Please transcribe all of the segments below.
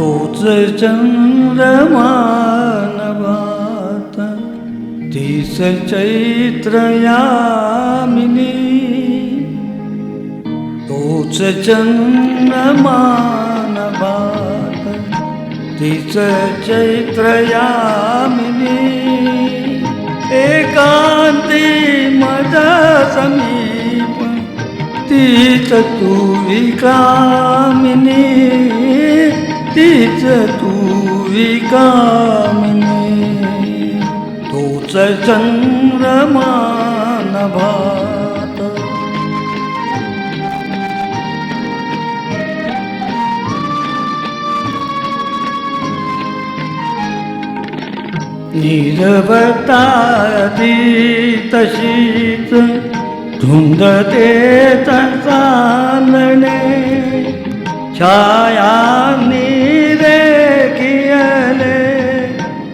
तोच चंद्रमा नभात 30 चैत्र यामिनी तोच चंद्रमा नभात 30 चैत्र यामिनी एकांती माझा समीप तीच तू विकामिनी तीच तू विकामिनी तोच चंद्रमा नभात नीरवता ती तशीच धुंद तेच चालणे छाया निरेखियले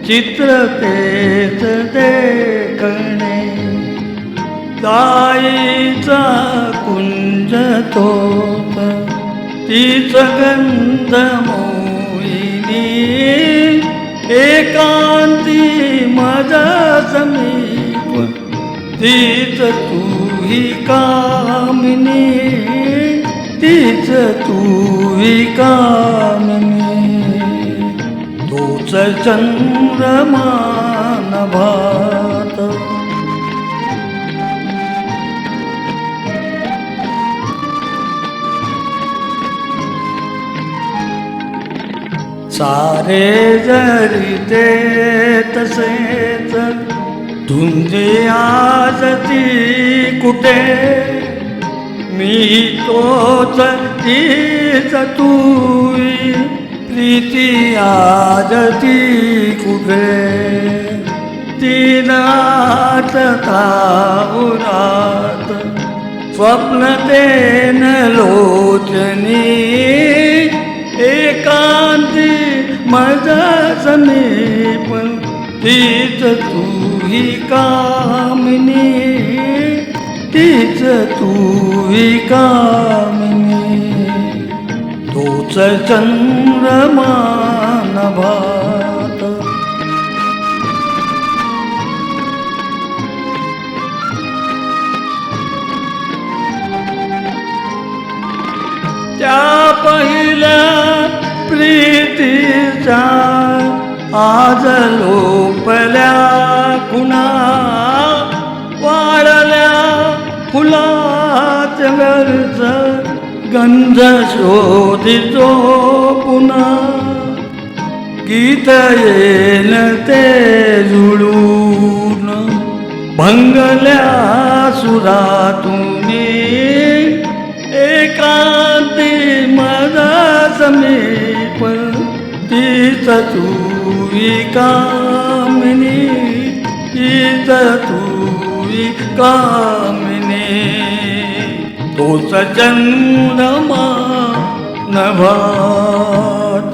चित्र तेच देखणे गायीचा कुंज तोच तीच गंध मोहिनी एकांती माझा समीप तीच तू ही कामिनी तीच तू ही कामिनी तोच चंद्रमा नभात सारे जरी ते तसेच धुंदी आज ती कुठे मी तोच तीच तू प्रीती आज ती कुठे तीनात तावरात स्वप्न तेन लोचनी एकांती माझा समीप तीच तू ही कामिनी तीच तू ही कामिनी तोच चंद्रमा नभात त्या पहिल्या प्रीतीचा आज लोपल्या पुन्हा वाळल्या फुलाच्या गरज गंध शोधितो पुन्हा गीत येन ते जुळून भंगल्या सुरातून एकांती माझा समीप तीच तू कामिनी तीच तू कामिनी तोच चंद्रमा नभात